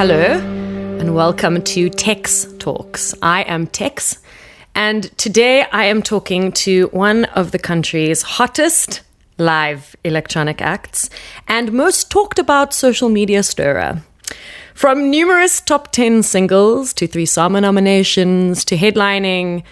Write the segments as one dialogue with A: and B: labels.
A: Hello, and welcome to Texx Talks. I am Texx, and today I am talking to one of the country's hottest live electronic acts and most talked about social media stirrer. From numerous top 10 singles to 3 SAMA nominations to headlining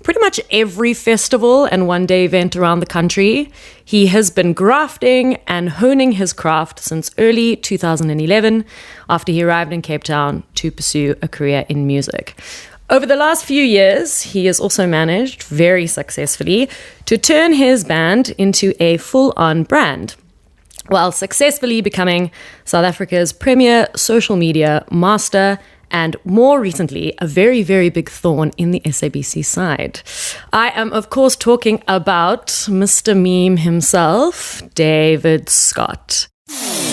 A: pretty much every festival and one-day event around the country, he has been grafting and honing his craft since early 2011 after he arrived in Cape Town to pursue a career in music. Over the last few years, he has also managed, very successfully, to turn his band into a full-on brand, while successfully becoming South Africa's premier social media master and more recently, a very, very big thorn in the SABC side. I am, of course, talking about Mr. Meme himself, David Scott.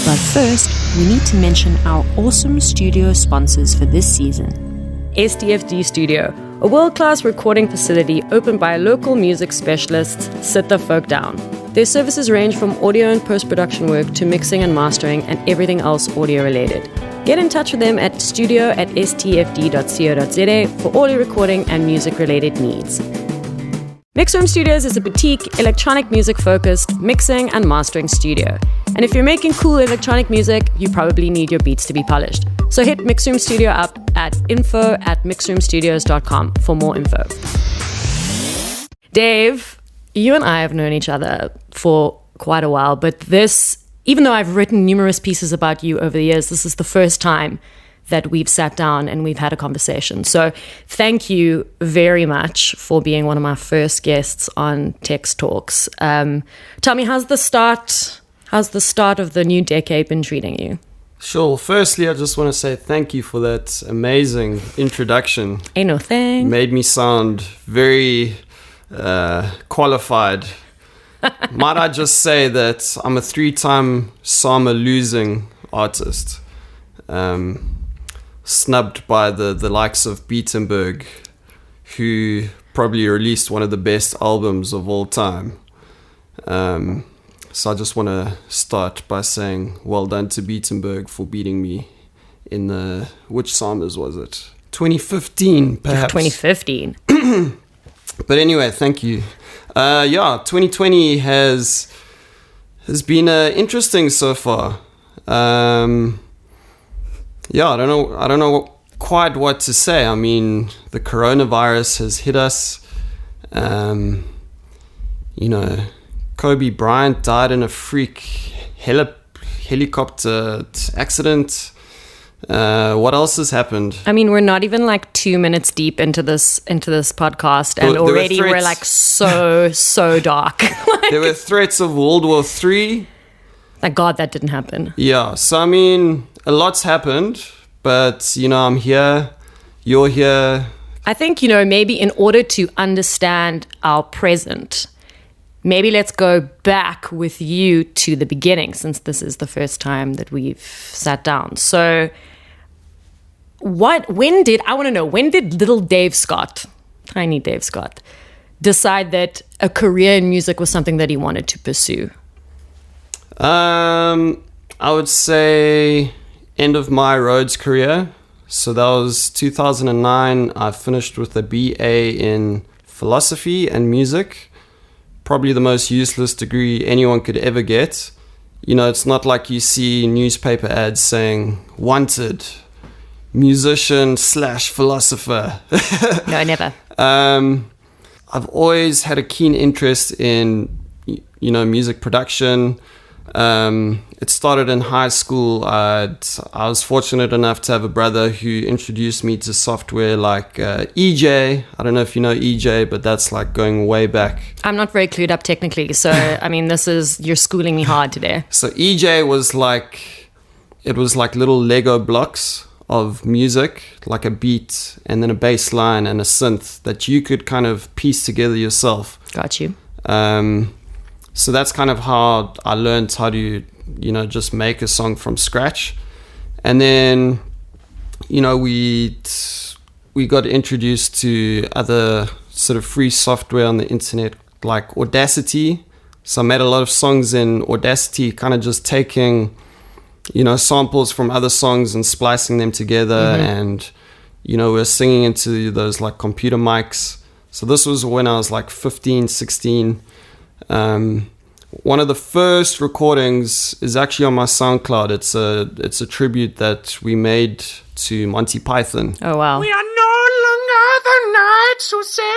B: But first, we need to mention our awesome studio sponsors for this season.
A: SDFD Studio, a world-class recording facility opened by local music specialists, Sit the Folk Down. Their services range from audio and post-production work to mixing and mastering and everything else audio-related. Get in touch with them at studio@stfd.co.za for all your recording and music-related needs. Mixroom Studios is a boutique, electronic music-focused mixing and mastering studio. And if you're making cool electronic music, you probably need your beats to be polished. So hit Mixroom Studio up at info@mixroomstudios.com for more info. Dave, you and I have known each other for quite a while, but even though I've written numerous pieces about you over the years, this is the first time that we've sat down and we've had a conversation. So thank you very much for being one of my first guests on Texx Talks. Tell me, how's the start of the new decade been treating you?
C: Sure. Firstly, I just want to say thank you for that amazing introduction.
A: Ain't no thing.
C: Made me sound very qualified. Might I just say that I'm a 3-time SAMA losing artist, snubbed by the likes of Beatenberg, who probably released one of the best albums of all time. So I just want to start by saying well done to Beatenberg for beating me in which SAMAs was it? 2015, perhaps.
A: 2015.
C: But anyway, thank you. 2020 has been interesting so far. I don't know quite what to say. I mean, the coronavirus has hit us. Kobe Bryant died in a freak helicopter accident. What else has happened?
A: I mean, we're not even like 2 minutes deep into this podcast, and already we're like so dark.
C: There were threats of World War III.
A: Thank God that didn't happen.
C: Yeah, so I mean, a lot's happened, but I'm here, you're here.
A: I think, maybe in order to understand our present, maybe let's go back with you to the beginning, since this is the first time that we've sat down. So when did little Dave Scott, tiny Dave Scott, decide that a career in music was something that he wanted to pursue?
C: I would say end of my Rhodes career. So that was 2009. I finished with a BA in philosophy and music. Probably the most useless degree anyone could ever get. It's not like you see newspaper ads saying wanted musician/philosopher.
A: No, never.
C: I've always had a keen interest in, music production. It started in high school. I was fortunate enough to have a brother who introduced me to software like EJ. I don't know if you know EJ, but that's like going way back.
A: I'm not very clued up technically, so I mean, you're schooling me hard today.
C: So EJ was like little Lego blocks of music, like a beat and then a bass line and a synth that you could kind of piece together yourself.
A: Got you.
C: So that's kind of how I learned how to, just make a song from scratch. And then, we got introduced to other sort of free software on the internet, like Audacity. So I made a lot of songs in Audacity, kind of just taking samples from other songs and splicing them together. And, we're singing into those like computer mics. So this was when I was like 15, 16. One of the first recordings is actually on my SoundCloud. It's a tribute that we made to Monty Python.
A: Oh, wow.
D: We are no longer the knights who say...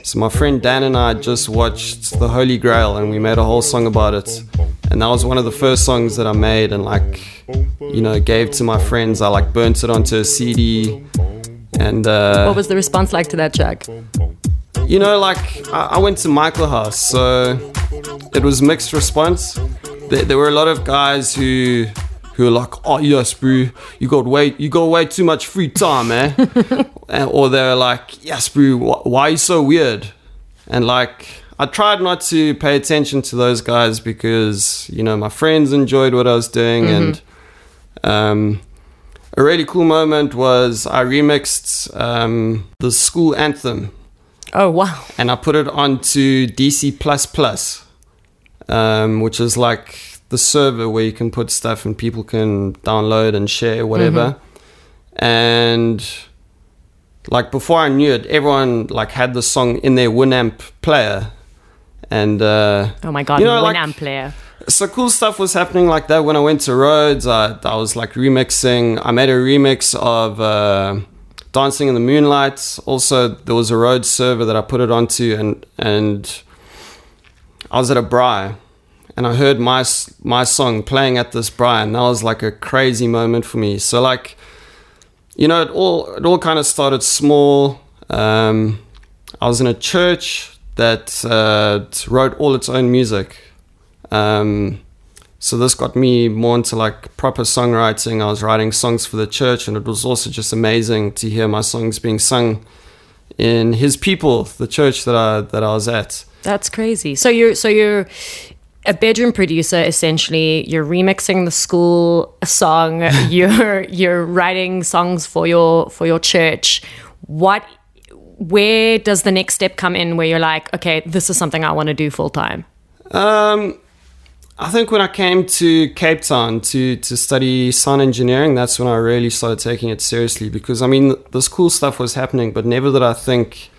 C: So my friend Dan and I just watched The Holy Grail and we made a whole song about it. And that was one of the first songs that I made and gave to my friends. I burnt it onto a CD. And
A: what was the response like to that track?
C: I went to Michael House, so it was mixed response. There were a lot of guys who were like, "Oh yes, bro, you got way too much free time, eh?" Or they're like, "Yes, bro, why are you so weird?" And I tried not to pay attention to those guys because my friends enjoyed what I was doing. And a really cool moment was I remixed the school anthem.
A: Oh, wow.
C: And I put it onto DC++, which is like the server where you can put stuff and people can download and share whatever. And before I knew it, everyone had the song in their Winamp player. And
A: oh my God, Winamp player.
C: So cool stuff was happening like that. When I went to Rhodes, I was remixing. I made a remix of Dancing in the Moonlight. Also, there was a Rhodes server that I put it onto, and I was at a braai, and I heard my song playing at this braai, and that was a crazy moment for me. So it all kind of started small. I was in a church that wrote all its own music. So this got me more into proper songwriting. I was writing songs for the church, and it was also just amazing to hear my songs being sung in his people, the church that I was at.
A: That's crazy. So you're a bedroom producer essentially. You're remixing the school song. you're writing songs for your church. Where does the next step come in where you're like, okay, this is something I want to do full time?
C: I think when I came to Cape Town to study sound engineering, that's when I really started taking it seriously, because this cool stuff was happening, but never did I think,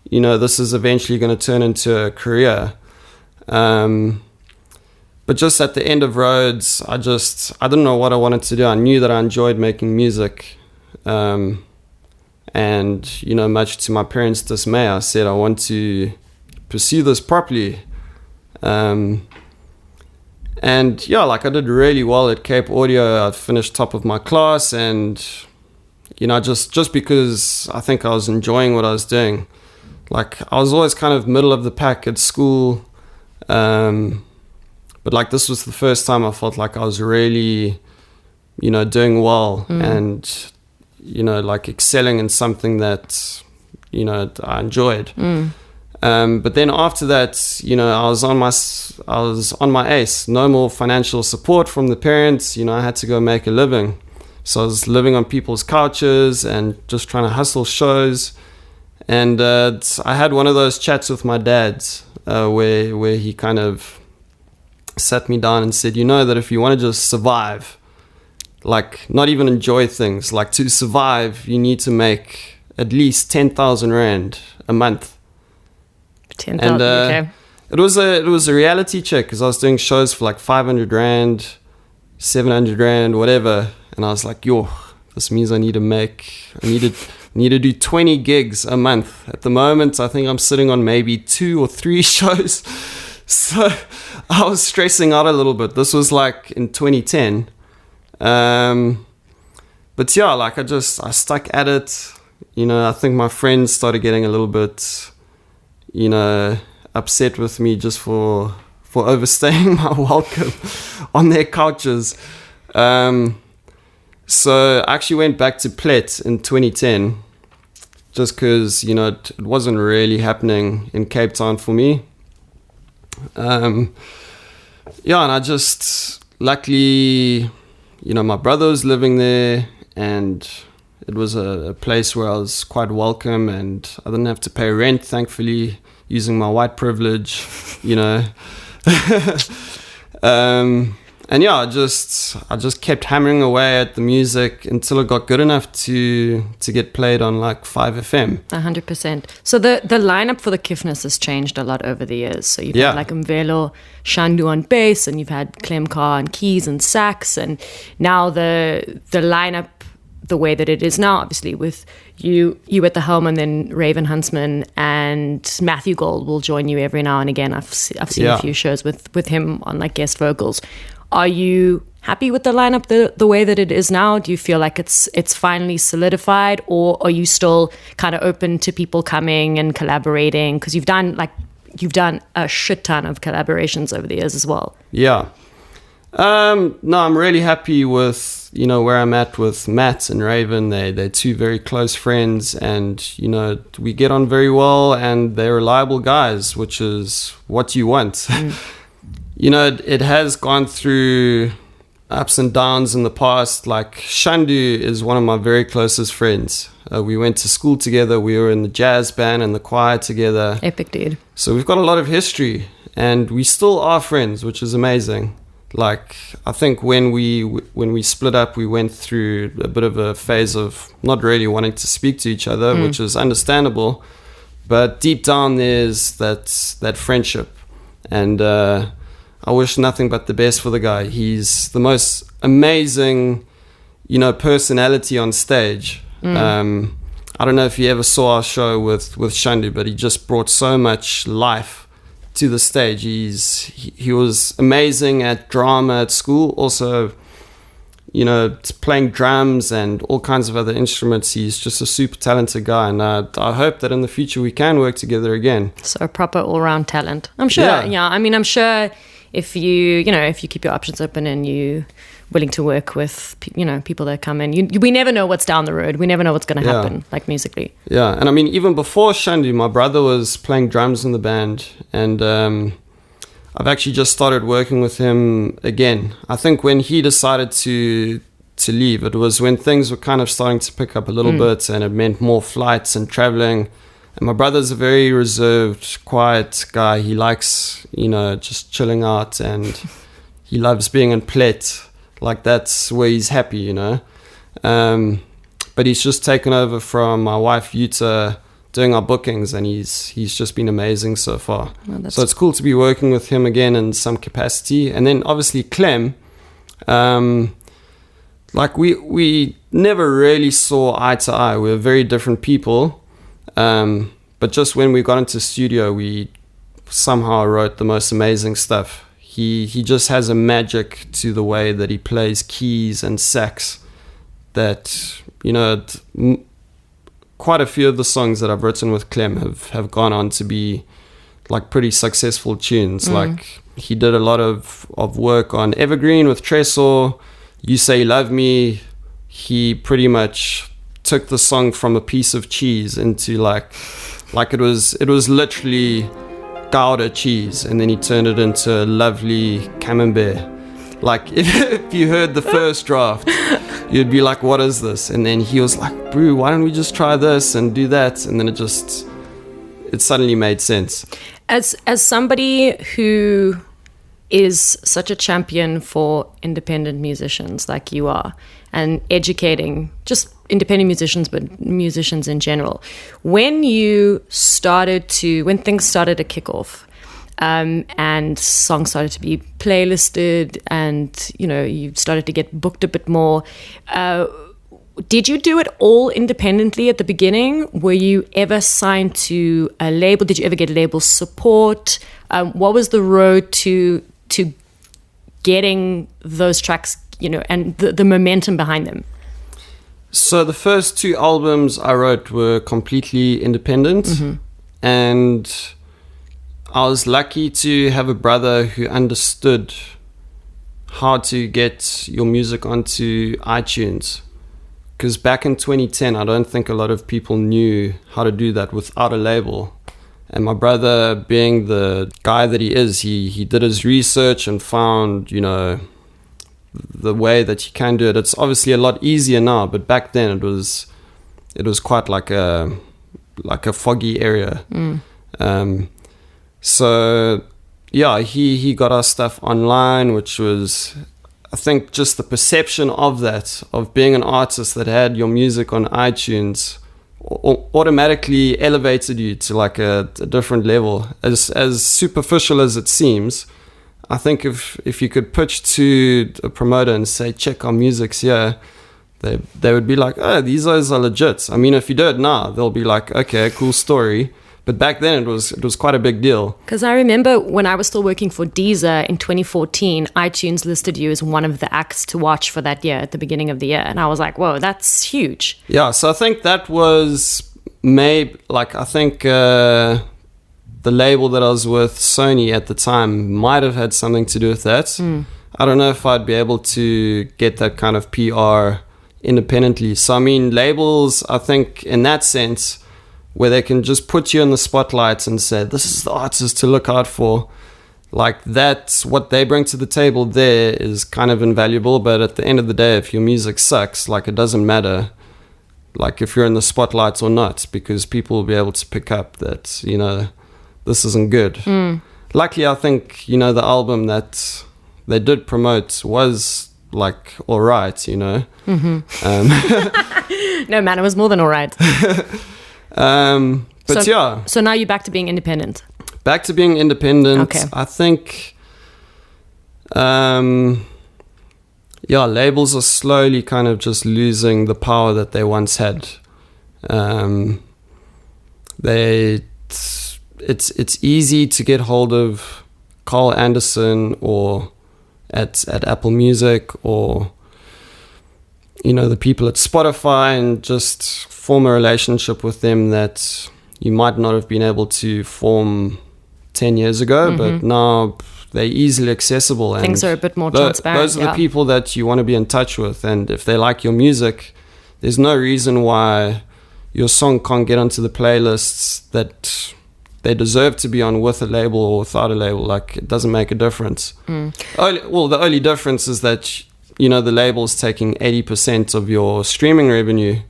C: this is eventually going to turn into a career. But just at the end of Rhodes, I didn't know what I wanted to do. I knew that I enjoyed making music. And, much to my parents' dismay, I said I want to pursue this properly. And yeah, I did really well at Cape Audio. I finished top of my class, and just because I think I was enjoying what I was doing. I was always kind of middle of the pack at school, but this was the first time I felt like I was really doing well, and excelling in something that I enjoyed. But then after that, I was on my ace. No more financial support from the parents. I had to go make a living. So I was living on people's couches and just trying to hustle shows. And I had one of those chats with my dad where he kind of sat me down and said, that if you want to just survive, not even enjoy things, to survive, you need to make at least 10,000 Rand a month.
A: 10,000, okay.
C: It was a reality check, because I was doing shows for 500 Rand, 700 Rand, whatever. And I was like, this means I need to do 20 gigs a month. At the moment, I think I'm sitting on maybe 2 or 3 shows. So I was stressing out a little bit. This was in 2010. But yeah, I stuck at it. I think my friends started getting a little bit upset with me just for overstaying my welcome on their couches. So I actually went back to Plet in 2010, just because, it wasn't really happening in Cape Town for me. And I just, luckily, my brother was living there, and it was a place where I was quite welcome, and I didn't have to pay rent, thankfully, using my white privilege, And And yeah, I just kept hammering away at the music until it got good enough to get played on like 5FM.
A: 100%. So the lineup for the Kiffness has changed a lot over the years. So you've had like Mvelo Shandu on bass, and you've had Clem Carr on keys and sax, and now the lineup the way that it is now, obviously with you at the helm, and then Raven Huntsman and Matthew Gold will join you every now and again. I've seen a few shows with him on like guest vocals. Are you happy with the lineup the way that it is now? Do you feel like it's finally solidified, or are you still kind of open to people coming and collaborating? Because you've done a shit ton of collaborations over the years as well.
C: Yeah. No, I'm really happy with, where I'm at with Matt and Raven. They're two very close friends, and, we get on very well, and they're reliable guys, which is what you want. It has gone through ups and downs in the past. Like Shandu is one of my very closest friends. We went to school together. We were in the jazz band and the choir together.
A: Epic, dude.
C: So we've got a lot of history, and we still are friends, which is amazing. Like, I think when we split up, we went through a bit of a phase of not really wanting to speak to each other, which is understandable. But deep down, there's that friendship. And I wish nothing but the best for the guy. He's the most amazing, personality on stage. I don't know if you ever saw our show with Shandu, but he just brought so much life to the stage. He was amazing at drama at school, also playing drums and all kinds of other instruments. He's just a super talented guy, and I hope that in the future we can work together again.
A: So proper all-round talent, I'm sure. I'm sure if you keep your options open and you willing to work with people that come in, we never know what's down the road. We never know what's going to happen, like musically.
C: Yeah, and I mean, even before Shandu, my brother was playing drums in the band, and I've actually just started working with him again. I think when he decided to leave, it was when things were kind of starting to pick up a little bit, and it meant more flights and traveling. And my brother's a very reserved, quiet guy. He likes, just chilling out, and he loves being in Plet. Like, that's where he's happy, But he's just taken over from my wife, Yuta, doing our bookings, and he's just been amazing so far. So it's cool to be working with him again in some capacity. And then obviously Clem, like we never really saw eye to eye. We were very different people. But just when we got into the studio, we somehow wrote the most amazing stuff. He just has a magic to the way that he plays keys and sax that, quite a few of the songs that I've written with Clem have gone on to be like pretty successful tunes. Like, he did a lot of work on Evergreen with Tresor, You Say You Love Me. He pretty much took the song from a piece of cheese into like it was literally Gouda cheese, and then he turned it into lovely camembert. Like, if you heard the first draft, you'd be like, what is this? And then he was like, bro, why don't we just try this and do that? And then it suddenly made sense.
A: As somebody who is such a champion for independent musicians like you are, and educating just independent musicians, but musicians in general, when things started to kick off, and songs started to be playlisted, and you started to get booked a bit more, did you do it all independently at the beginning? Were you ever signed to a label? Did you ever get label support? What was the road to getting those tracks, and the momentum behind them?
C: So the first two albums I wrote were completely independent, and I was lucky to have a brother who understood how to get your music onto iTunes. Because back in 2010, I don't think a lot of people knew how to do that without a label. And my brother, being the guy that he is, he did his research and found, the way that you can do it. It's obviously a lot easier now, but back then it was quite like a foggy area. So yeah, he got our stuff online, which was I think just the perception of that, of being an artist that had your music on iTunes, automatically elevated you to like a different level. As superficial as it seems, I think if you could pitch to a promoter and say, check our music's here, they would be like, oh, these guys are legit. I mean, if you do it now, they'll be like, okay, cool story. But back then it was quite a big deal.
A: Because I remember when I was still working for Deezer in 2014, iTunes listed you as one of the acts to watch for that year at the beginning of the year. And I was like, whoa, that's huge.
C: Yeah, so I think that was the label that I was with, Sony at the time, might have had something to do with that. I don't know if I'd be able to get that kind of PR independently. So I mean, labels, I think in that sense, where they can just put you in the spotlight and say, this is the artist to look out for. Like, that's what they bring to the table there is kind of invaluable. But at the end of the day, if your music sucks, like, it doesn't matter, like, if you're in the spotlight or not, because people will be able to pick up that, you know, this isn't good. Luckily, I think, you know, the album that they did promote was, like, all right, you know.
A: No, man, it was more than all right.
C: But yeah.
A: So now you're back to being independent.
C: Back to being independent.
A: Okay.
C: I think, labels are slowly kind of just losing the power that they once had. It's easy to get hold of Carl Anderson or at Apple Music or, you know, the people at Spotify, and just form a relationship with them that you might not have been able to form 10 years ago, but now they're easily accessible. And
A: things are a bit more transparent.
C: Those are the people that you want to be in touch with. And if they like your music, there's no reason why your song can't get onto the playlists that they deserve to be on, with a label or without a label. Like, it doesn't make a difference. The only difference is that, you know, the label's taking 80% of your streaming revenue.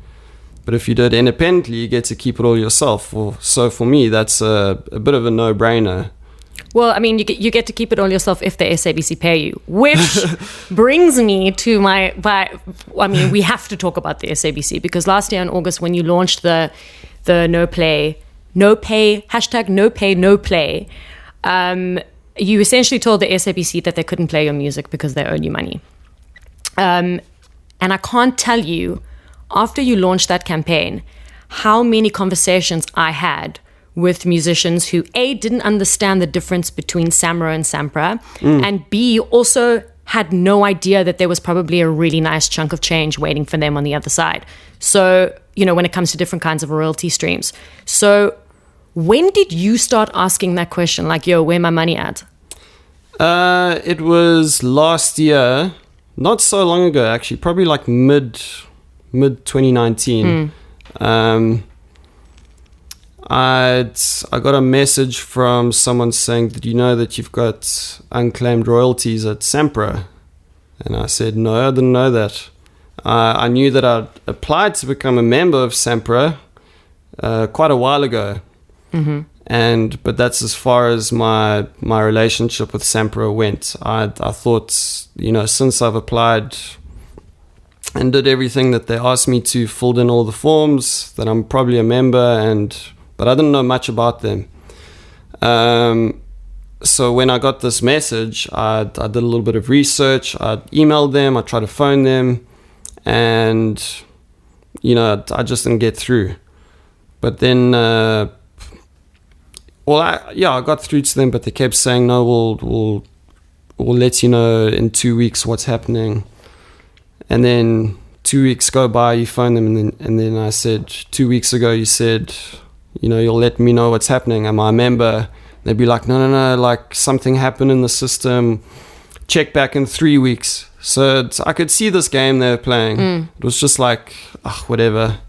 C: But if you do it independently, you get to keep it all yourself. So for me, that's a bit of a no-brainer.
A: Well, I mean, you get to keep it all yourself if the SABC pay you, which brings me to we have to talk about the SABC, because last year in August, when you launched the no pay, you essentially told the SABC that they couldn't play your music because they owed you money. And I can't tell you, after you launched that campaign, how many conversations I had with musicians who A, didn't understand the difference between Samro and Sampra, and B, also had no idea that there was probably a really nice chunk of change waiting for them on the other side. So, you know, when it comes to different kinds of royalty streams. So when did you start asking that question, like, yo, where my money at?
C: It was last year, not so long ago, actually, probably like mid 2019. I got a message from someone saying, did you know that you've got unclaimed royalties at Sampra? And I said, no, I didn't know that. I knew that I'd applied to become a member of Sampra quite a while ago. But that's as far as my relationship with Sampra went. I thought, you know, since I've applied and did everything that they asked me to, filled in all the forms, that I'm probably a member, but I didn't know much about them. So when I got this message, I did a little bit of research. I emailed them, I tried to phone them, and, you know, I just didn't get through. But then, I got through to them, but they kept saying, no, we'll let you know in 2 weeks what's happening. And then 2 weeks go by, you phone them, and then I said, 2 weeks ago you said, you know, you'll let me know what's happening. Am I a member? They'd be like, no, like something happened in the system. Check back in 3 weeks. So I could see this game they were playing. It was just like, whatever.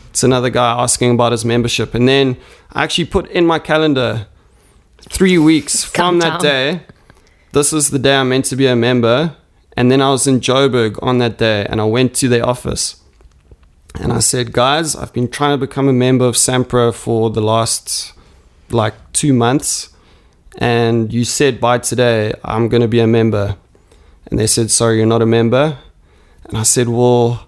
C: It's another guy asking about his membership. And then I actually put in my calendar 3 weeks from that day. This is the day I'm meant to be a member. And then I was in Joburg on that day, and I went to their office. And I said, guys, I've been trying to become a member of Sampra for the last, 2 months. And you said by today, I'm going to be a member. And they said, sorry, you're not a member. And I said, well,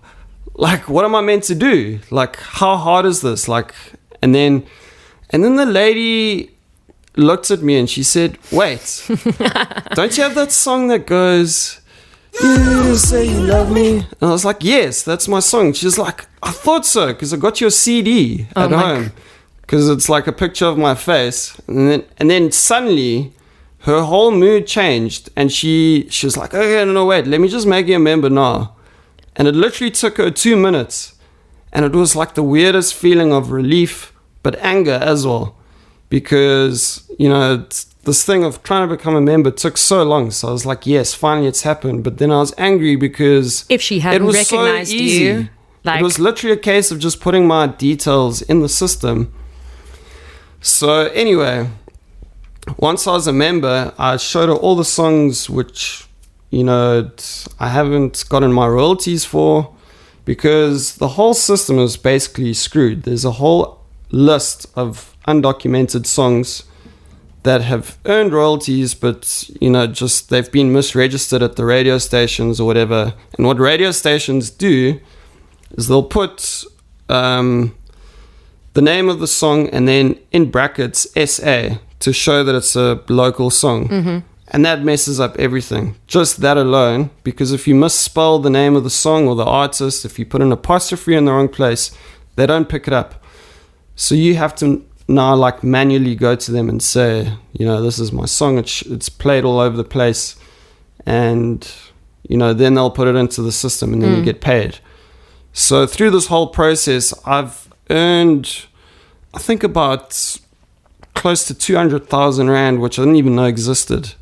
C: like, what am I meant to do? Like, how hard is this? Like, and then the lady looked at me and she said, wait, don't you have that song that goes, you say you love me? And I was like, yes, that's my song. She's like, I thought so, because I got your CD at home, because it's like a picture of my face. And then suddenly her whole mood changed, and she was like, okay, no, wait, let me just make you a member now. And it literally took her 2 minutes, and it was like the weirdest feeling of relief, but anger as well, because, you know, this thing of trying to become a member took so long. So I was like, yes, finally it's happened. But then I was angry because
A: if she hadn't recognized you,
C: like, it was literally a case of just putting my details in the system. So anyway, once I was a member, I showed her all the songs which, you know, I haven't gotten my royalties for, because the whole system is basically screwed. There's a whole list of undocumented songs that have earned royalties, but, you know, just they've been misregistered at the radio stations or whatever. And what radio stations do is they'll put the name of the song and then in brackets SA to show that it's a local song. Mm-hmm. And that messes up everything. Just that alone, because if you misspell the name of the song or the artist, if you put an apostrophe in the wrong place, they don't pick it up. So you have to now like manually go to them and say, you know, this is my song. It's played all over the place. And, you know, then they'll put it into the system and then you get paid. So through this whole process, I've earned, I think, about close to 200,000 Rand, which I didn't even know existed.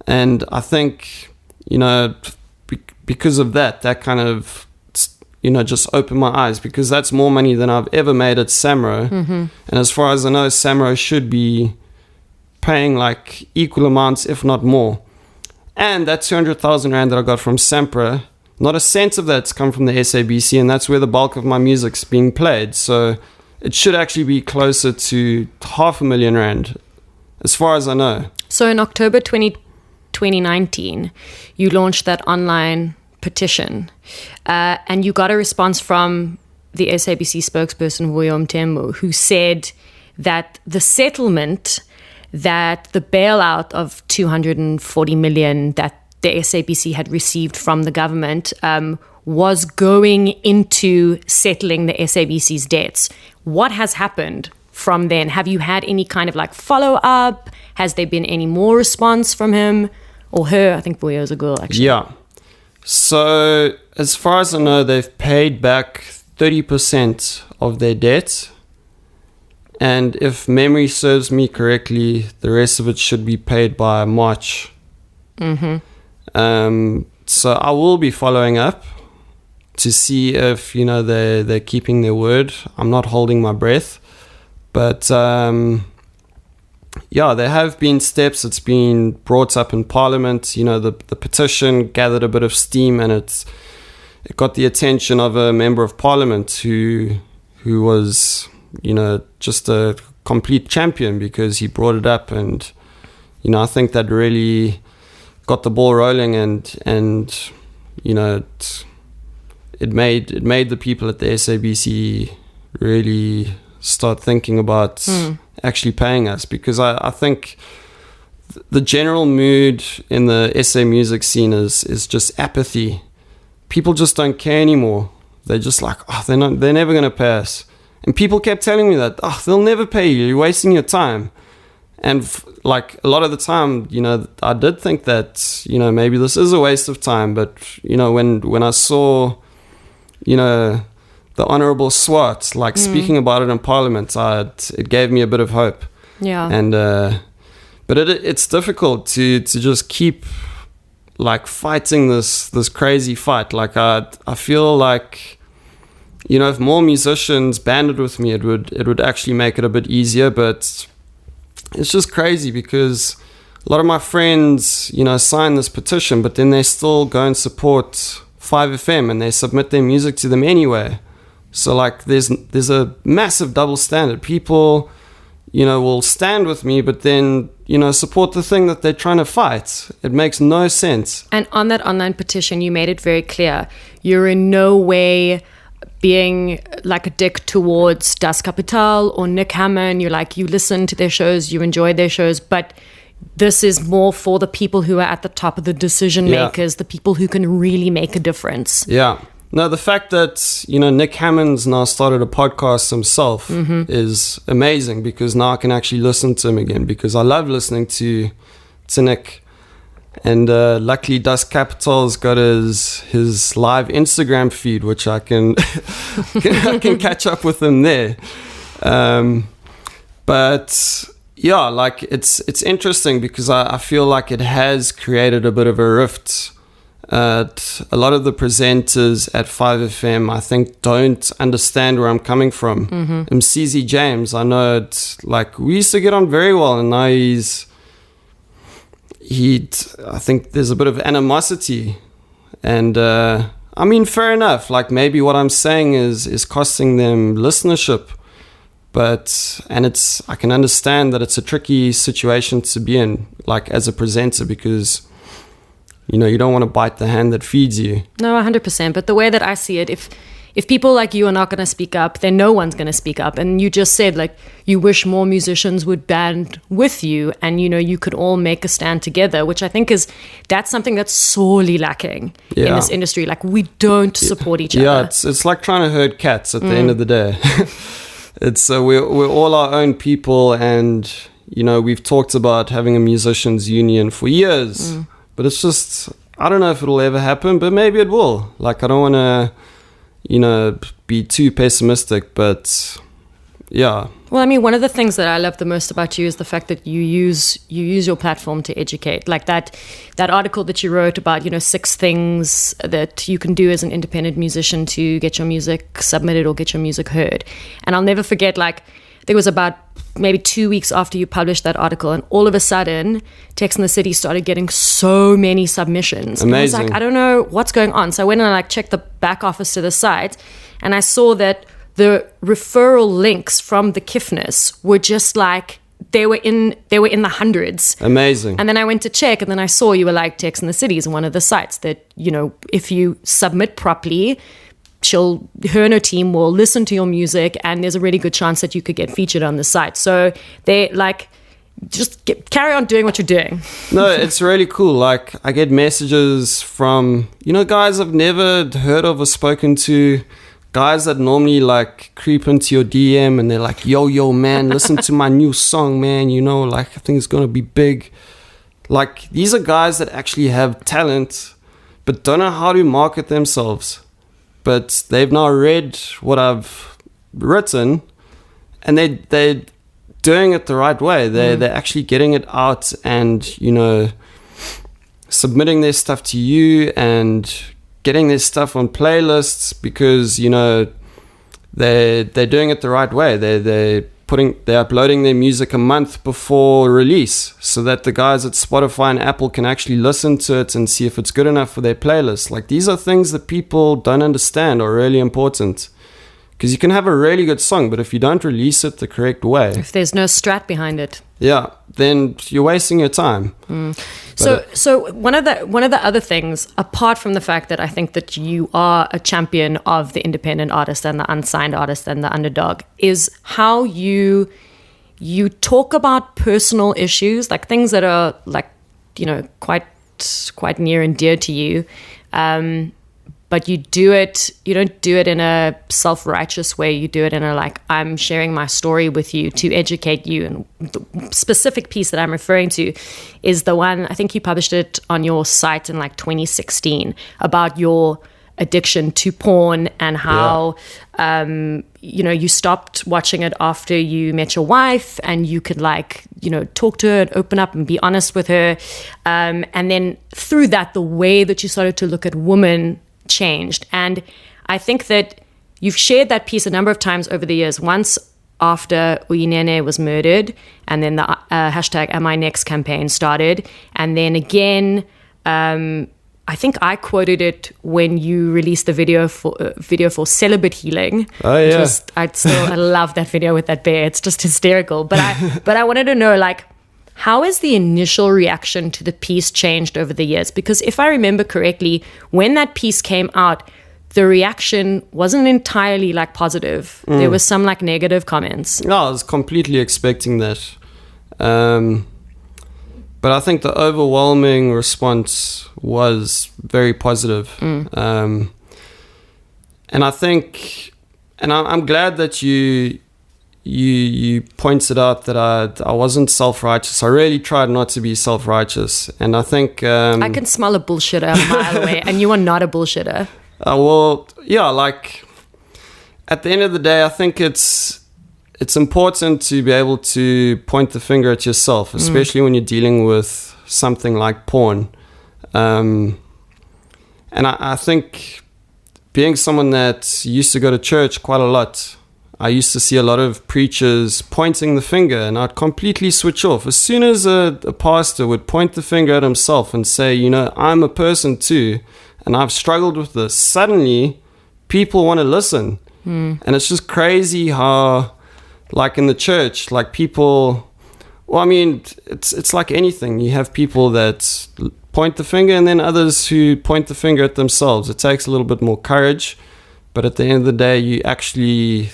C: And I think, you know, because of that kind of, you know, just opened my eyes, because that's more money than I've ever made at Samro. Mm-hmm. And as far as I know, Samro should be paying like equal amounts, if not more. And that 200,000 Rand that I got from Sampra, not a cent of that's come from the SABC, and that's where the bulk of my music's being played. So it should actually be closer to 500,000 Rand, as far as I know.
A: So in October 2019, you launched that online petition, and you got a response from the SABC spokesperson, William Tembo, who said that the settlement, that the bailout of 240 million that the SABC had received from the government was going into settling the SABC's debts. What has happened from then? Have you had any kind of like follow-up? Has there been any more response from him or her? I think Boyo's a girl, actually.
C: Yeah. So as far as I know, they've paid back 30% of their debt. And if memory serves me correctly, the rest of it should be paid by March. Mm-hmm. So I will be following up to see if, you know, they're keeping their word. I'm not holding my breath. But yeah, there have been steps. It's been brought up in Parliament. You know, the petition gathered a bit of steam, and it got the attention of a member of Parliament who was, you know, just a complete champion, because he brought it up. And, you know, I think that really got the ball rolling, and you know, it made the people at the SABC really start thinking about actually paying us, because I think the general mood in the SA music scene is just apathy. People just don't care anymore. They're just like, oh, they're never going to pay us. And people kept telling me that, oh, they'll never pay you. You're wasting your time. And like a lot of the time, you know, I did think that, you know, maybe this is a waste of time. But, you know, when I saw, you know, the Honourable Swart like speaking about it in Parliament, it gave me a bit of hope.
A: Yeah.
C: And but it's difficult to just keep like fighting this crazy fight. Like I feel like, you know, if more musicians banded with me, it would actually make it a bit easier. But it's just crazy, because a lot of my friends, you know, sign this petition, but then they still go and support 5FM and they submit their music to them anyway. So like there's a massive double standard. People, will stand with me, but then, support the thing that they're trying to fight. It makes no sense.
A: And on that online petition, you made it very clear. You're in no way being like a dick towards Das Kapital or Nick Hammond. You're like, you listen to their shows, you enjoy their shows, but this is more for the people who are at the top of the decision makers, the people who can really make a difference.
C: Yeah. No, the fact that, Nick Hammonds now started a podcast himself is amazing, because now I can actually listen to him again, because I love listening to Nick. And luckily Das Kapital's got his live Instagram feed, which I can I can catch up with him there. But yeah, like it's interesting, because I feel like it has created a bit of a rift. A lot of the presenters at 5FM, I think, don't understand where I'm coming from. MCZ James, I know we used to get on very well, and now I think there's a bit of animosity. And I mean, fair enough. Like, maybe what I'm saying is costing them listenership. I can understand that it's a tricky situation to be in, like, as a presenter, because you don't want to bite the hand that feeds you.
A: No, 100%. But the way that I see it, if people like you are not going to speak up, then no one's going to speak up. And you just said, like, you wish more musicians would band with you, and, you could all make a stand together, which I think that's something that's sorely lacking in this industry. Like, we don't support each other.
C: Yeah, it's like trying to herd cats at the end of the day. It's we're all our own people, and, we've talked about having a musicians union for years. But it's just, I don't know if it'll ever happen, but maybe it will. Like, I don't want to, be too pessimistic, but yeah.
A: Well, I mean, one of the things that I love the most about you is the fact that you use your platform to educate. Like that article that you wrote about, 6 things that you can do as an independent musician to get your music submitted or get your music heard. And I'll never forget, like, I think it was about maybe 2 weeks after you published that article, and all of a sudden Texx in the City started getting so many submissions.
C: Amazing.
A: And I was like, I don't know what's going on. So I went and I checked the back office to the site, and I saw that the referral links from the Kiffness were just like, they were in the hundreds.
C: Amazing.
A: And then I went to check, and then I saw you were like, Texx in the City is one of the sites that, if you submit properly, her and her team will listen to your music, and there's a really good chance that you could get featured on the site. So they carry on doing what you're doing.
C: No, it's really cool. Like, I get messages from, guys I've never heard of or spoken to, guys that normally like creep into your DM, and they're like, yo, man, listen to my new song, man. I think it's going to be big. Like, these are guys that actually have talent, but don't know how to market themselves. But they've now read what I've written, and they're doing it the right way. They're actually getting it out, and submitting their stuff to you and getting their stuff on playlists, because they're doing it the right way. They're uploading their music a month before release, so that the guys at Spotify and Apple can actually listen to it and see if it's good enough for their playlist. Like, these are things that people don't understand are really important, because you can have a really good song, but if you don't release it the correct way,
A: if there's no strat behind it,
C: then you're wasting your time.
A: So one of the other things, apart from the fact that I think that you are a champion of the independent artist and the unsigned artist and the underdog, is how you talk about personal issues, like things that are like, quite near and dear to you. But you don't do it in a self-righteous way. You do it in a, like, I'm sharing my story with you to educate you. And the specific piece that I'm referring to is the one, I think you published it on your site in like 2016, about your addiction to porn, and how, you stopped watching it after you met your wife, and you could talk to her and open up and be honest with her. And then through that, the way that you started to look at women changed. And I think that you've shared that piece a number of times over the years. Once after Uyinene was murdered, and then the hashtag Am I Next campaign started, and then again, I I think I quoted it when you released the video for celibate healing.
C: Oh yeah,
A: I love that video with that bear. It's just hysterical. But I wanted to know, like, how has the initial reaction to the piece changed over the years? Because if I remember correctly, when that piece came out, the reaction wasn't entirely like positive. There was some like negative comments.
C: No, I was completely expecting that. But I think the overwhelming response was very positive. And I think, and I'm glad that you pointed out that I wasn't self-righteous. I really tried not to be self-righteous. And I think...
A: I can smell a bullshitter a mile away, and you are not a bullshitter.
C: Well, yeah, like, at the end of the day, I think it's important to be able to point the finger at yourself, especially when you're dealing with something like porn. And I think being someone that used to go to church quite a lot, I used to see a lot of preachers pointing the finger, and I'd completely switch off. As soon as a pastor would point the finger at himself and say, you know, I'm a person too, and I've struggled with this, suddenly people want to listen. And it's just crazy how, like in the church, like people, well, I mean, it's like anything. You have people that point the finger and then others who point the finger at themselves. It takes a little bit more courage, but at the end of the day, you actually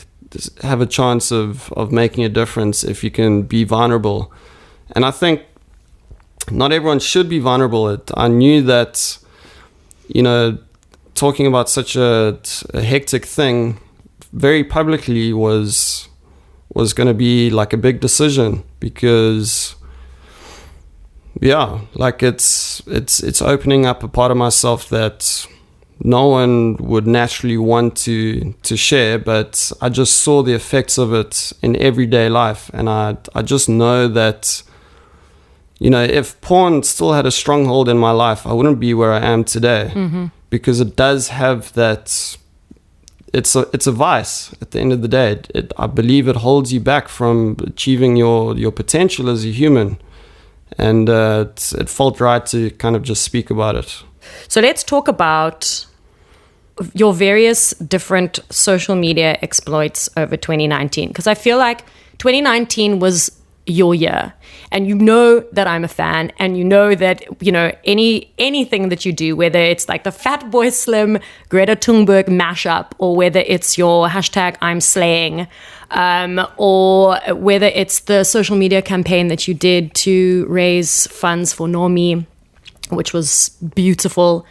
C: have a chance of making a difference if you can be vulnerable. And I think not everyone should be vulnerable. I knew that, you know, talking about such a hectic thing very publicly was going to be like a big decision, because yeah, like it's opening up a part of myself that no one would naturally want to share, but I just saw the effects of it in everyday life. And I just know that, you know, if porn still had a stronghold in my life, I wouldn't be where I am today, because it does have that. It's a vice at the end of the day. I believe it holds you back from achieving your potential as a human. And it felt right to kind of just speak about it.
A: So let's talk about your various different social media exploits over 2019. Because I feel like 2019 was your year. And you know that I'm a fan, and you know that, you know, anything that you do, whether it's like the Fatboy Slim Greta Thunberg mashup, or whether it's your hashtag I'm slaying, or whether it's the social media campaign that you did to raise funds for Normie, which was beautiful,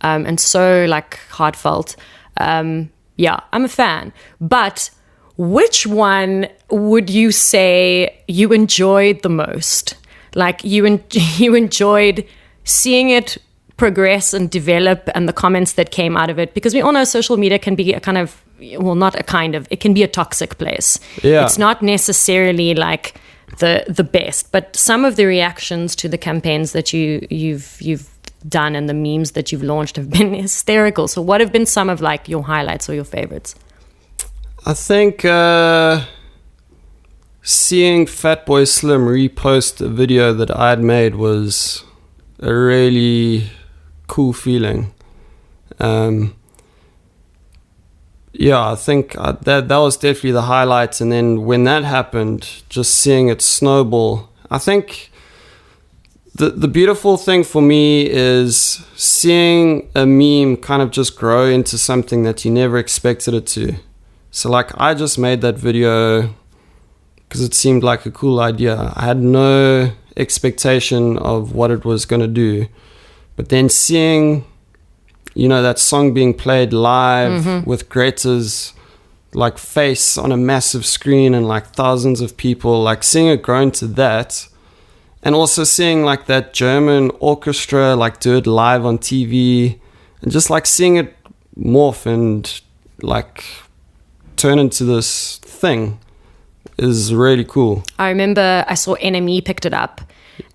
A: and so like heartfelt. Yeah, I'm a fan. But which one would you say you enjoyed the most? Like you enjoyed seeing it progress and develop, and the comments that came out of it? Because we all know social media can be a kind of, well, not a kind of, it can be a toxic place.
C: Yeah.
A: It's not necessarily like the best, but some of the reactions to the campaigns that you've done and the memes that you've launched have been hysterical. So what have been some of like your highlights or your favorites?
C: I think seeing Fatboy Slim repost a video that I had made was a really cool feeling. Yeah, I think that was definitely the highlight. And then when that happened, just seeing it snowball. I think the beautiful thing for me is seeing a meme kind of just grow into something that you never expected it to. So like I just made that video because it seemed like a cool idea. I had no expectation of what it was going to do. But then seeing, you know, that song being played live with Greta's like face on a massive screen and like thousands of people, like seeing it grow into that, and also seeing like that German orchestra like do it live on TV, and just like seeing it morph and like turn into this thing is really cool. I
A: remember I saw NME picked it up,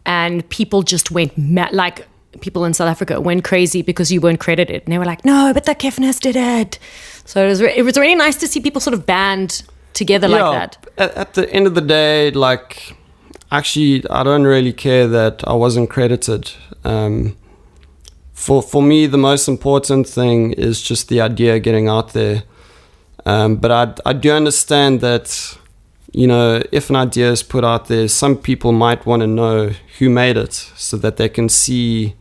A: and people just went mad. Like people in South Africa went crazy because you weren't credited, and they were like, "No, but the Kiffness did it." So it was really nice to see people sort of band together like that.
C: At the end of the day, like actually, I don't really care that I wasn't credited. for me, the most important thing is just the idea getting out there. But I do understand that, you know, if an idea is put out there, some people might want to know who made it so that they can see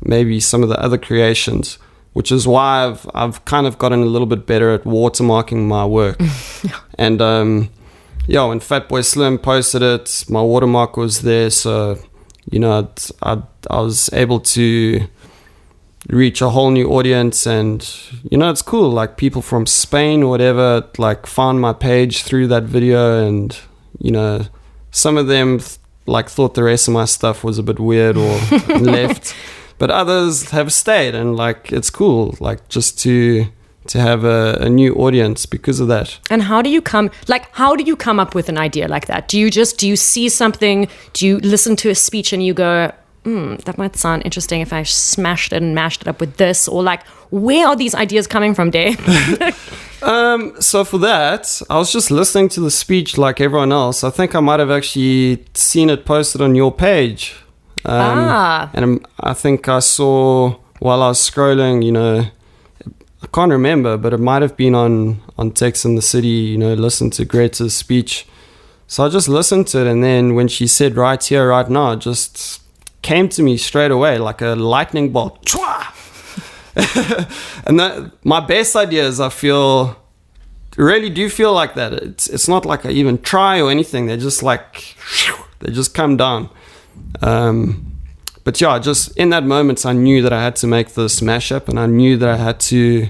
C: maybe some of the other creations, which is why I've kind of gotten a little bit better at watermarking my work. And when Fatboy Slim posted it, my watermark was there, so you know I was able to reach a whole new audience. And you know, it's cool, like people from Spain or whatever like found my page through that video, and you know, some of them like thought the rest of my stuff was a bit weird or left, but others have stayed, and like it's cool, like just to have a new audience because of that.
A: And how do you come up with an idea like that? Do you see something, do you listen to a speech and you go, that might sound interesting if I smashed it and mashed it up with this, or like, where are these ideas coming from, Dave?
C: So for that, I was just listening to the speech like everyone else. I think I might have actually seen it posted on your page. And I think I saw while I was scrolling, you know, I can't remember, but it might have been on Texx in the City, you know, listen to Greta's speech. So I just listened to it, and then when she said right here, right now, it just came to me straight away like a lightning bolt. And my best ideas, I feel, really do feel like that. It's not like I even try or anything. They're just like, they just come down. But yeah, just in that moment, I knew that I had to make this mashup, and I knew that I had to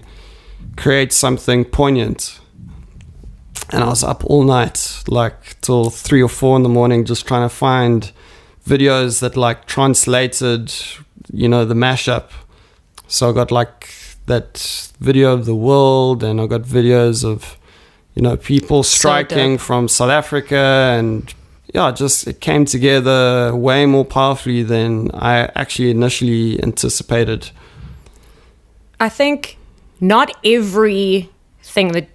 C: create something poignant. And I was up all night, like till 3 or 4 in the morning, just trying to find videos that like translated, you know, the mashup. So I got like that video of the world, and I got videos of, you know, people striking from South Africa, and yeah, just it came together way more powerfully than I actually initially anticipated.
A: I think not everything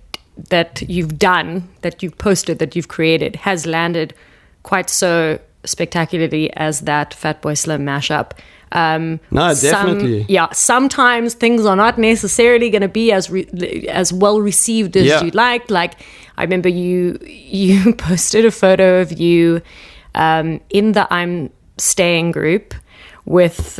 A: that you've done, that you've posted, that you've created has landed quite so spectacularly as that Fatboy Slim mashup.
C: No, definitely.
A: Sometimes things are not necessarily going to be as well received as you'd like. Like, I remember you posted a photo of you in the I'm Staying group with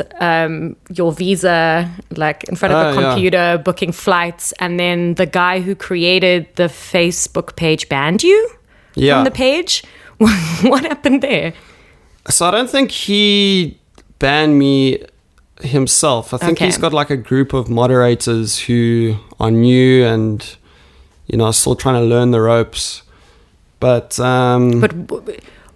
A: your visa, like in front of a computer, booking flights, and then the guy who created the Facebook page banned you from the page. What happened there?
C: So I don't think he banned me himself. I think he's got like a group of moderators who are new and, you know, are still trying to learn the ropes. But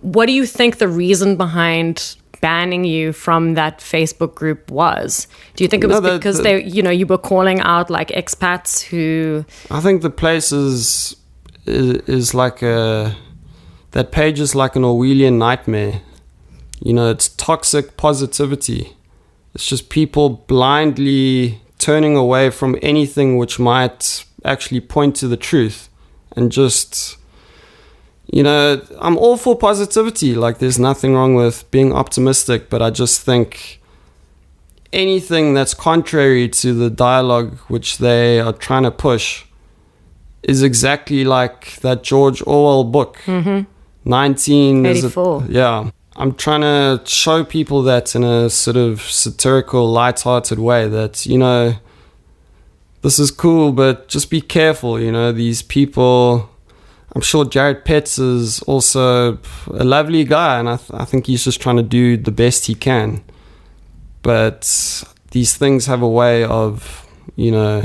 A: what do you think the reason behind banning you from that Facebook group was? Do you think it was because they, you know, you were calling out like expats who?
C: I think the place is like that page is like an Orwellian nightmare. You know, it's toxic positivity. It's just people blindly turning away from anything which might actually point to the truth. And just, you know, I'm all for positivity. Like, there's nothing wrong with being optimistic, but I just think anything that's contrary to the dialogue which they are trying to push is exactly like that George Orwell book, 1984. Yeah. I'm trying to show people that in a sort of satirical, light-hearted way that, you know, this is cool, but just be careful, you know, these people. I'm sure Jared Petts is also a lovely guy, and I think he's just trying to do the best he can. But these things have a way of, you know,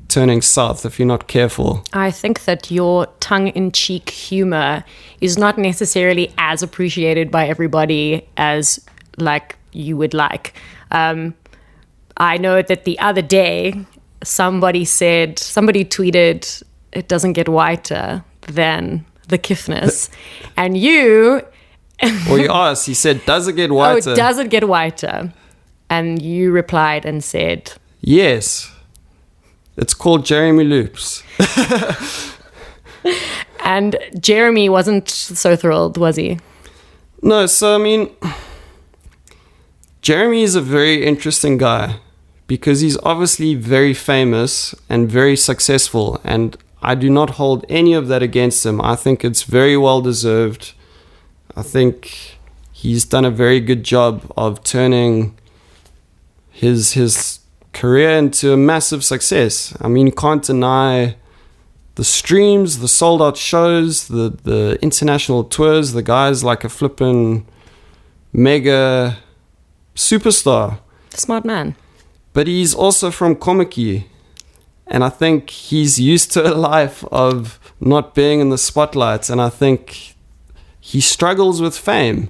C: turning south if you're not careful.
A: I think that your tongue-in-cheek humor is not necessarily as appreciated by everybody as like you would like. I know that the other day somebody tweeted, it doesn't get whiter than the Kiffness. And you...
C: Well, you asked, he said, does it get whiter?
A: Oh, does it get whiter? And you replied and said...
C: Yes. It's called Jeremy Loops.
A: And Jeremy wasn't so thrilled, was he?
C: No, so I mean, Jeremy is a very interesting guy. because he's obviously very famous and very successful, and I do not hold any of that against him. I think it's very well deserved. I think he's done a very good job of turning his career into a massive success. I mean, you can't deny the streams, the sold out shows, the international tours. The guy's like a flippin' mega superstar.
A: Smart man.
C: But he's also from Komiki, and I think he's used to a life of not being in the spotlight, and I think he struggles with fame.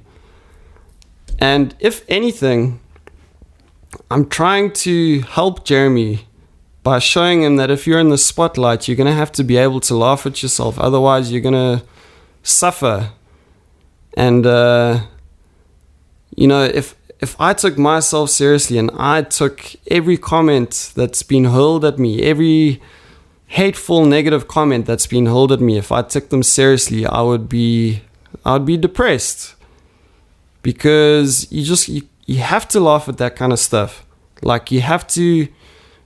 C: And if anything, I'm trying to help Jeremy by showing him that if you're in the spotlight, you're going to have to be able to laugh at yourself. Otherwise, you're going to suffer. And, if I took myself seriously and I took every comment that's been hurled at me, every hateful, negative comment that's been hurled at me, if I took them seriously, I would be depressed. Because you have to laugh at that kind of stuff. Like, you have to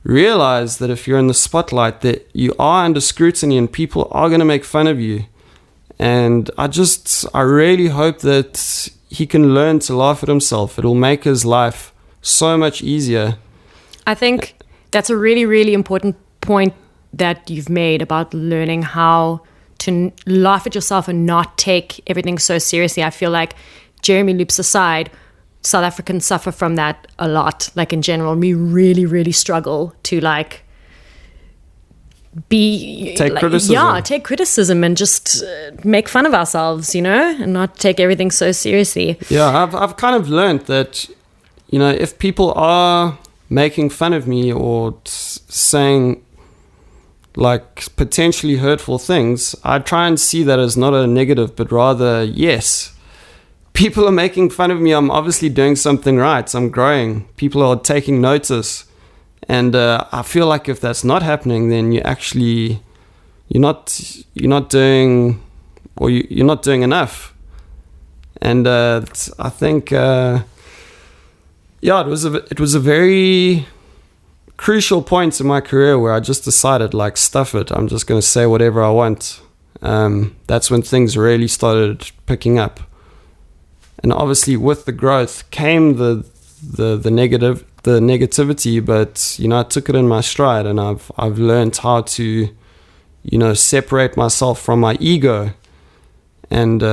C: realize that if you're in the spotlight, that you are under scrutiny and people are going to make fun of you. And I really hope that he can learn to laugh at himself. It'll make his life so much easier.
A: I think that's a really, really important point that you've made about learning how to laugh at yourself and not take everything so seriously. I feel like, Jeremy loops aside, South Africans suffer from that a lot. Like, in general, we really, really struggle to
C: take criticism.
A: Yeah, take criticism and just make fun of ourselves, and not take everything so seriously.
C: Yeah, I've kind of learned that, if people are making fun of me or saying like potentially hurtful things, I try and see that as not a negative, but rather, yes, people are making fun of me. I'm obviously doing something right. I'm growing. People are taking notice. And I feel like if that's not happening, then you're not doing enough. And I think, it was a very crucial point in my career where I just decided, like, stuff it. I'm just going to say whatever I want. That's when things really started picking up. And obviously, with the growth came the negativity, but I took it in my stride, and I've learned how to separate myself from my ego, and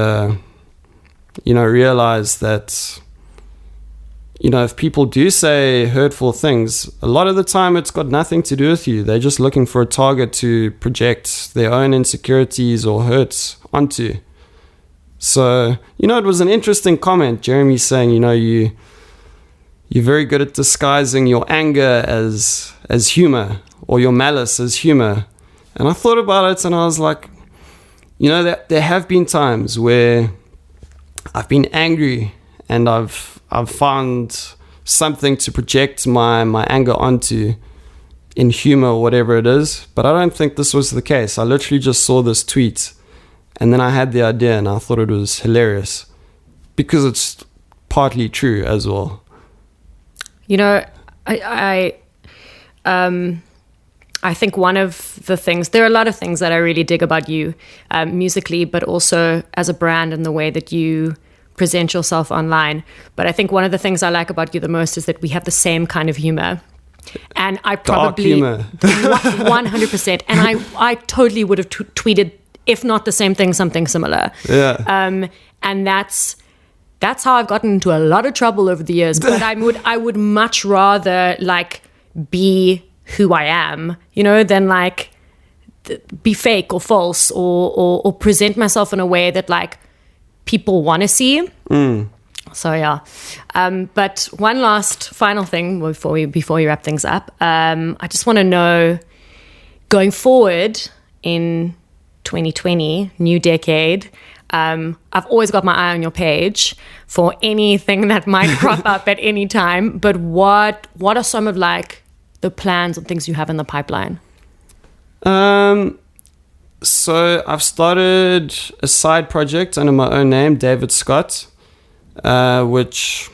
C: realize that if people do say hurtful things, a lot of the time it's got nothing to do with you. They're just looking for a target to project their own insecurities or hurts onto. So it was an interesting comment, Jeremy saying you're very good at disguising your anger as humor, or your malice as humor. And I thought about it, and I was like, that there have been times where I've been angry and I've found something to project my anger onto in humor or whatever it is. But I don't think this was the case. I literally just saw this tweet, and then I had the idea, and I thought it was hilarious because it's partly true as well.
A: I think one of the things, there are a lot of things that I really dig about you, musically, but also as a brand and the way that you present yourself online. But I think one of the things I like about you the most is that we have the same kind of humor. And I probably, 100%. And I totally would have tweeted, if not the same thing, something similar.
C: Yeah.
A: And that's how I've gotten into a lot of trouble over the years. But I would much rather be who I am, than be fake or false or present myself in a way that people want to see. So yeah. But one last final thing before we wrap things up. I just want to know, going forward in 2020, new decade, I've always got my eye on your page for anything that might crop up at any time. But what are some of the plans and things you have in the pipeline?
C: So I've started a side project under my own name, David Scott, which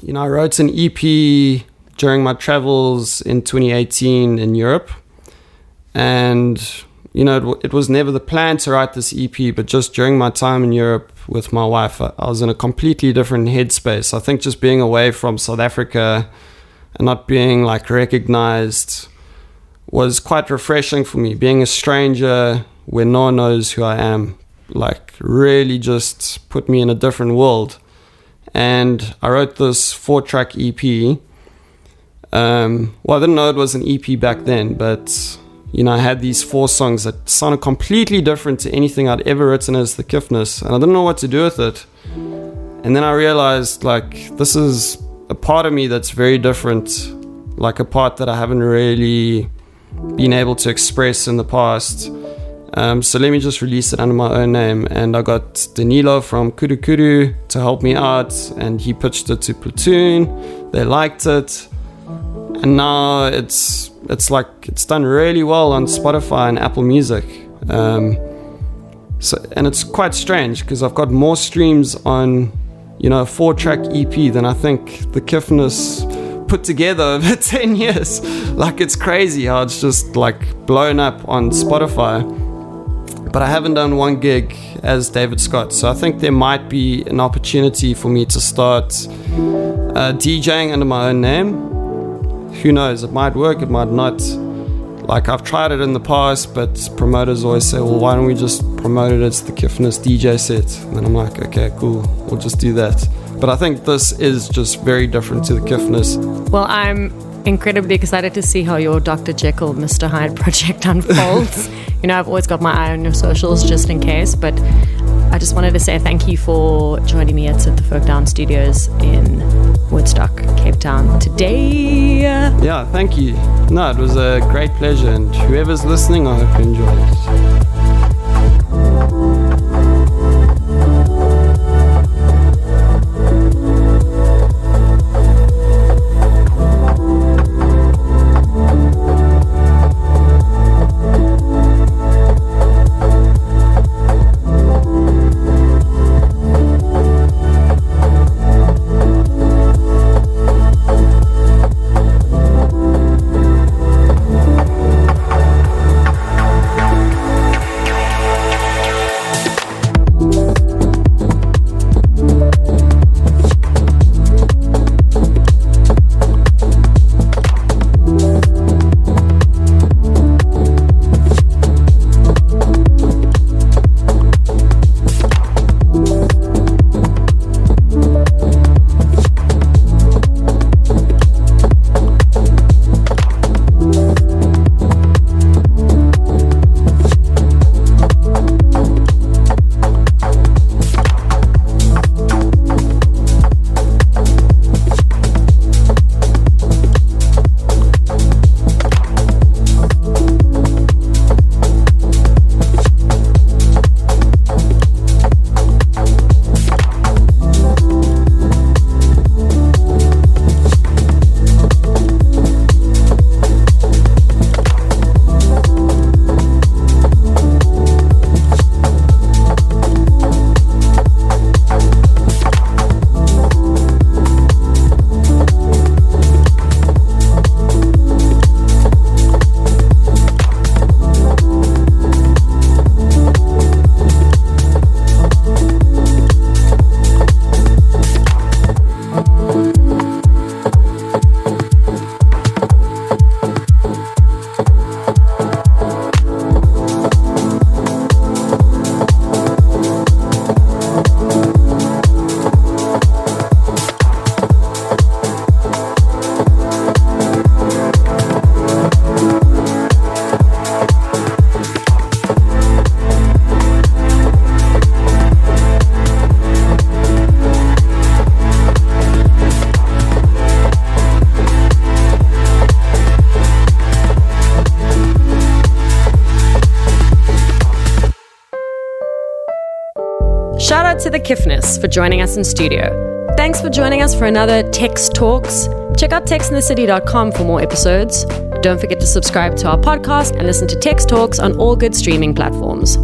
C: I wrote an EP during my travels in 2018 in Europe. And, you know, it was never the plan to write this EP, but just during my time in Europe with my wife, I was in a completely different headspace. I think just being away from South Africa and not being like recognized was quite refreshing for me. Being a stranger where no one knows who I am, like really just put me in a different world. And I wrote this 4-track EP. Well, I didn't know it was an EP back then, but you know, I had these 4 songs that sounded completely different to anything I'd ever written as the Kiffness, and I didn't know what to do with it. And then I realized, like, this is a part of me that's very different, like a part that I haven't really been able to express in the past. So let me just release it under my own name. And I got Danilo from Kuru Kuru to help me out, and he pitched it to Platoon. They liked it, and now it's done really well on Spotify and Apple Music. And it's quite strange because I've got more streams on, you know, a 4-track EP than I think the Kiffness put together over 10 years. Like, it's crazy how it's just like blown up on Spotify. But I haven't done one gig as David Scott, so I think there might be an opportunity for me to start DJing under my own name. Who knows, it might work, it might not. Like, I've tried it in the past, but promoters always say, well, why don't we just promote it as the Kiffness DJ set? And then I'm like, okay, cool, we'll just do that. But I think this is just very different to the Kiffness.
A: Well, I'm incredibly excited to see how your Dr. Jekyll, Mr. Hyde project unfolds. You know, I've always got my eye on your socials just in case, but I just wanted to say thank you for joining me at the Folk Down Studios in Woodstock, Cape Town today.
C: Yeah, thank you. No, it was a great pleasure, and whoever's listening, I hope you enjoyed it.
A: Shout out to the Kiffness for joining us in studio. Thanks for joining us for another Texx Talks. Check out textinthecity.com for more episodes. Don't forget to subscribe to our podcast and listen to Texx Talks on all good streaming platforms.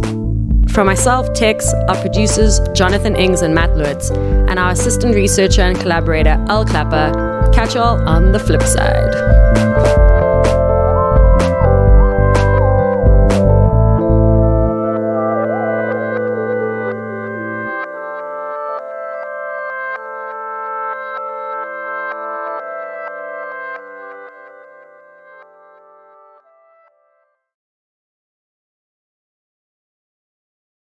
A: From myself, Texx, our producers, Jonathan Ings and Matt Lutz, and our assistant researcher and collaborator, Al Clapper, Catch y'all on the flip side.